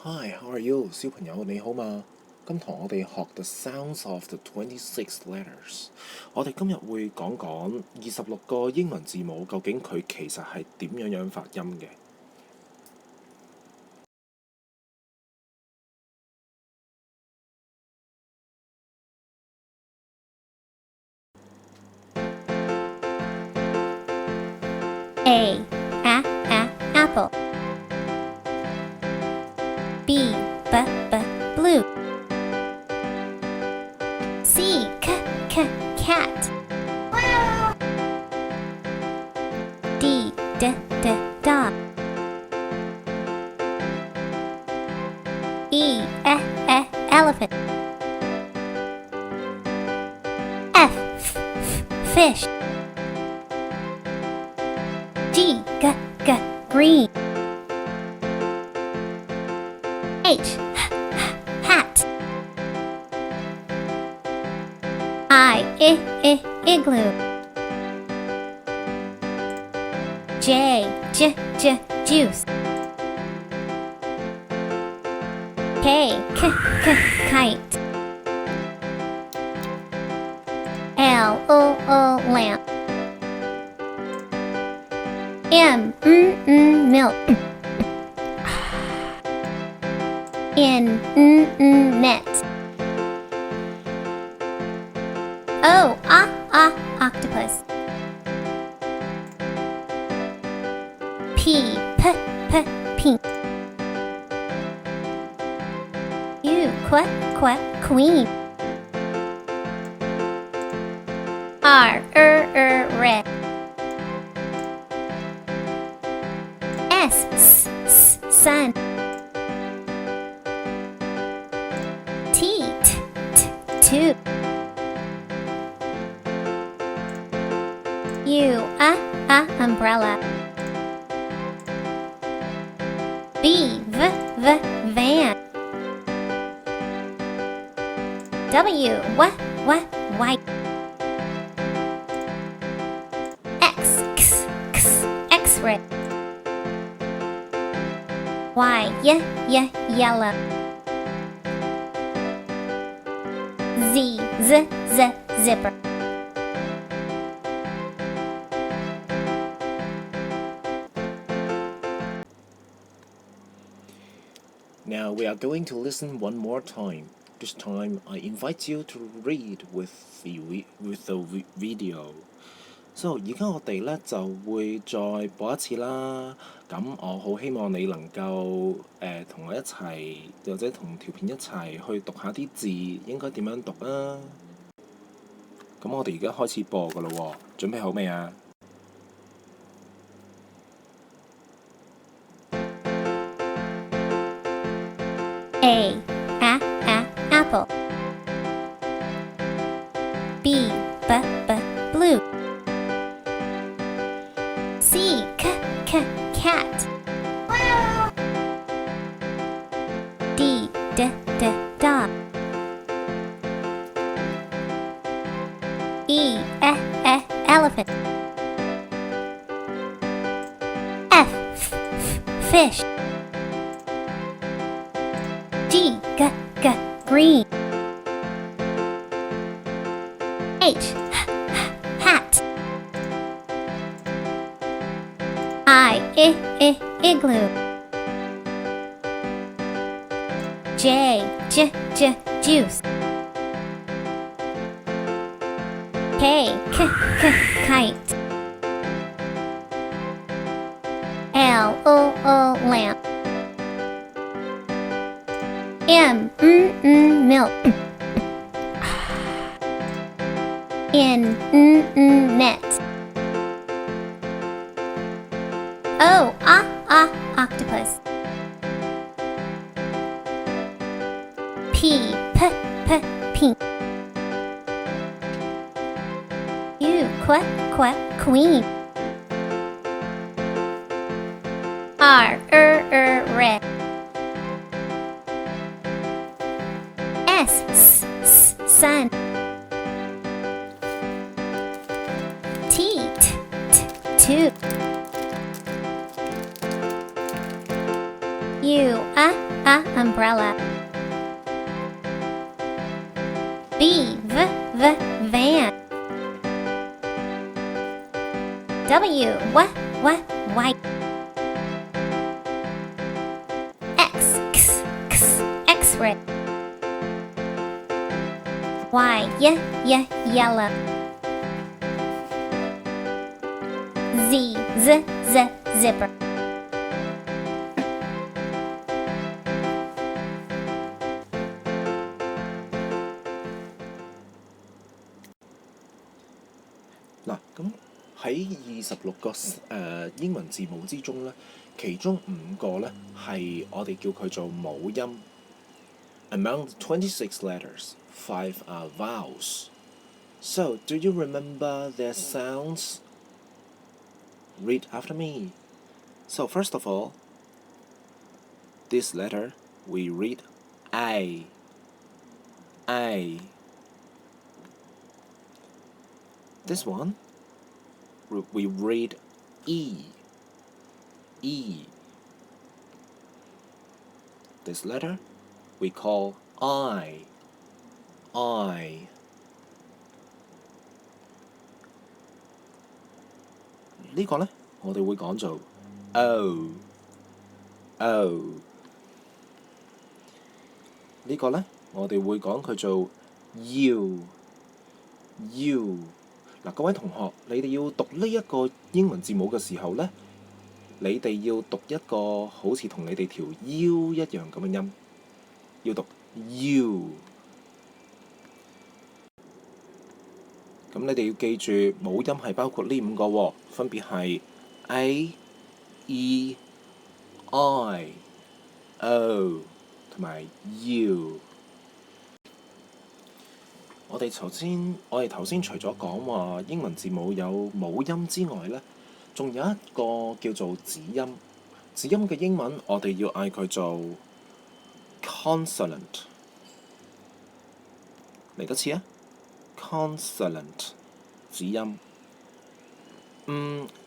Hi, how are you? 小朋友你好嘛？今堂我哋學 The Sounds of the 26 Letters。我哋今日會講講26個英文字母，究竟佢其實係點樣發音嘅。A apple. B blue. C cat. D dog. E elephant. F fish. G green. H hat. I igloo. J juice. K kite. L lamp. M milk. N net. O octopus. P pink. U queen. R red. S sun. T tube. U umbrella. V van. W white. X-ray. Y yellow. Z zipper. Now we are going to listen one more time. This time I invite you to read with the video. So 而家我哋咧就會再播一次啦。咁我好希望你能夠同我一齊，或者同條片一齊去讀下啲字應該點樣讀啊。咁我哋而家開始播㗎喇喎，準備好未啊？A apple. B blue. C cat. D dog. E elephant. F fish. G green. H hat. I igloo. J juice. K kite. L lamp. M milk. N net. O octopus. P pink. U queen. R red. S sun. T tube. U A umbrella. B, van. W, white. X, X-ray. Y, yellow. Z, zipper.嗱，咁喺26個英文字母之中咧，其中5個咧係我哋叫佢做母音。Among the 26 letters, 5 are vowels. So, do you remember their sounds? Read after me. So, first of all, this letter we read I. This one we read E. This letter we call I.呢個呢，我哋會講做 O。呢個呢，我哋會講佢做 U。嗱，各位同學，你哋要讀呢一個英文字母嘅時候呢，你哋要讀一個好似同你哋條腰一樣咁嘅音，要讀 U。咁你哋要記住，母音係包括呢5個喎，分別係 A、E、I、O 同埋 U。我哋頭先除咗講話英文字母有母音之外呢，仲有一個叫做子音。子音嘅英文我哋要嗌佢做 consonant。嚟多次啊 ，consonant 子音。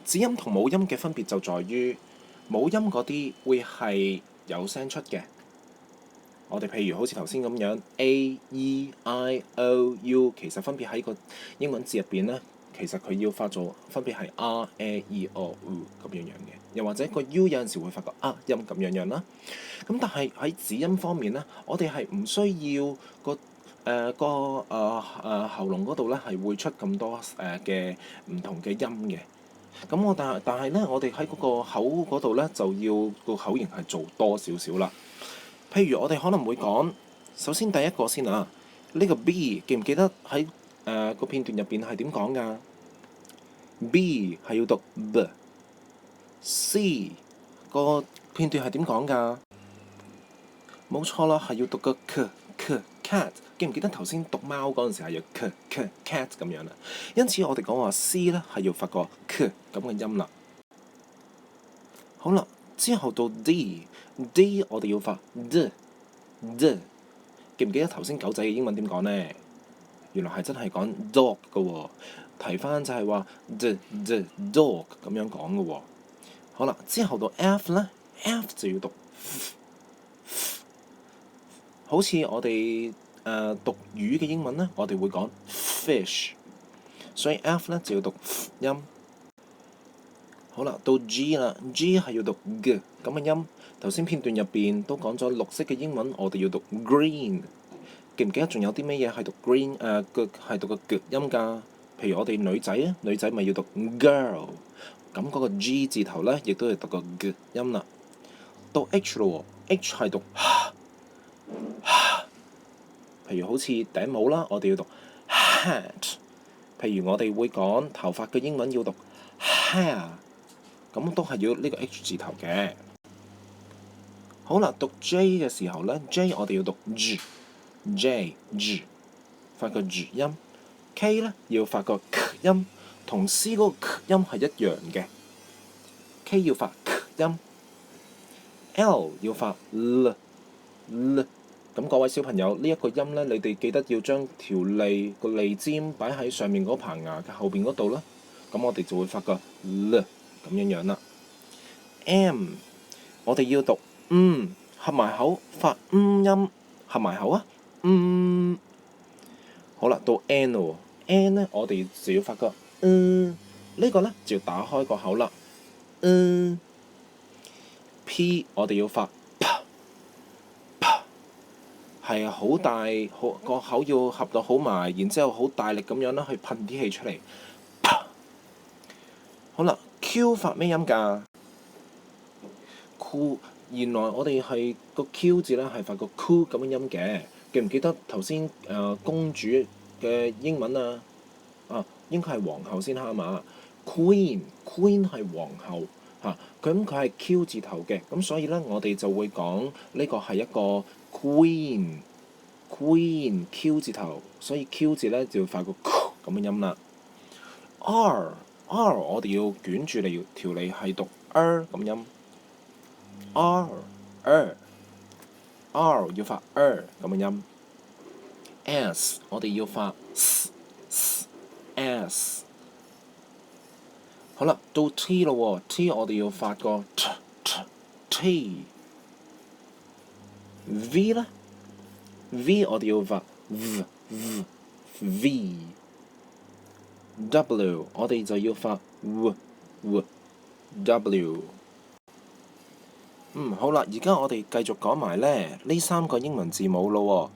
子音同母音嘅分別就在於母音嗰啲會係有聲出嘅。我哋譬如好似頭先咁樣 A、E、I、O、U， 其實分別喺個英文字入邊呢，其實佢要發做分別係 R、A、E、O、U 咁樣嘅。又或者個 U 有陣時會發個音咁樣啦。咁但係喺子音方面呢，我哋係唔需要喉嚨嗰度呢係會出咁多嘅唔同嘅音嘅。咁但係呢，我哋喺嗰個口嗰度呢，就要個口型係做多少少啦。譬如我哋可能會講，首先第一個先啊，呢個 B 記唔記得喺個片段入邊係點講㗎 ？B 係要讀 B。C 個片段係點講㗎？冇錯啦，係要讀個 cat。記唔記得頭先讀貓嗰陣時係要 cat 咁樣啦？因此我哋講話 C 咧係要發個 咁嘅音啦。好啦，之後到 D 我哋要發 d。記唔記得頭先狗仔嘅英文點講呢？原來係真係講 dog 嘅喎。提翻就係話 dog 咁樣講嘅喎。好啦，之後到 F 咧 ，F 就要讀 好似我哋讀魚嘅英文咧，我哋會講 fish， 所以 F 咧就要讀音。好啦，到 G 啦 ，G 係要讀 g 咁嘅音。頭先片段入邊都講咗綠色嘅英文，我哋要讀 green。記唔記得仲有啲咩嘢係讀 green 係讀個 g 音㗎？譬如我哋女仔啊，女仔咪要讀 girl。咁嗰個 G 字頭咧，亦都係讀個 g 音啦。到 H 咯喎 ，H 係讀譬如好似頂帽啦，我哋要讀 hat。譬如我哋會講頭髮嘅英文要讀 hair， 咁都係要呢個 H 字頭嘅。好啦，讀 J 嘅時候咧 ，J 我哋要讀 G， 發個 G 音。K 咧要發個 K 音，同 C 嗰個 K 音係一樣嘅。K 要發 K 音 ，L 要發 L。咁各位小朋友，呢一個音咧，你哋記得要將條脷個脷尖擺喺上面嗰棚牙嘅後邊嗰度啦。咁我哋就會發個 L 咁樣啦。M 我哋要讀合埋口發音，合埋口啊，好啦，到 N 咯 ，N 呢我哋就要發個呢個呢就要打開個口啦，P 我哋要發啪啪，係啊，好大，個口要合到好埋，然之後好大力咁樣啦，去噴啲氣出嚟，啪。好啦 ，Q 發咩音㗎？原來我哋係個 Q 字咧係發個 Q 咁樣音嘅，記唔記得頭先公主嘅英文啊？應該係皇后先啱嘛 ？Queen 係皇后嚇，咁佢係 Q 字頭嘅，咁所以咧我哋就會講呢個係一個 Queen Q 字頭，所以 Q 字咧就要發個 Q 咁嘅音啦。R 我哋要捲住嚟條脷係讀 咁音。R 要發咁嘅音。S 我哋要發 S。好啦，到 T 咯喎 ，T 我哋要發個 T。V 咧 ，V 我哋要發 V。W 我哋就要發 W。好啦，而家我哋繼續講埋呢3個英文字母咯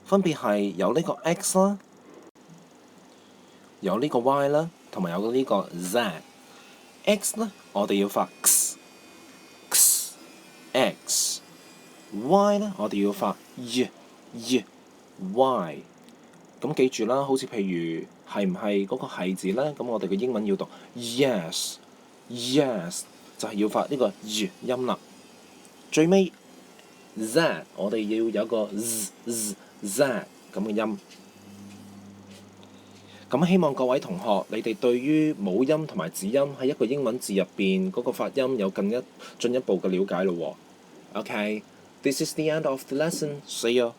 喎，分別係有呢個 X 啦，有呢個 Y 啦，同埋有呢個 Z。X 呢，我哋要發 X。Y 呢，我哋要發 Y。咁記住啦，好似譬如係唔係嗰個係字呢？咁我哋嘅英文要讀 Yes，就係要發呢個 Y 音啦。最尾 Z 我哋要有個 Z 咁嘅音。咁希望各位同學，你哋對於母音同埋子音喺一個英文字入邊嗰個發音有進一步嘅了解咯喎。Okay，this is the end of the lesson. See you.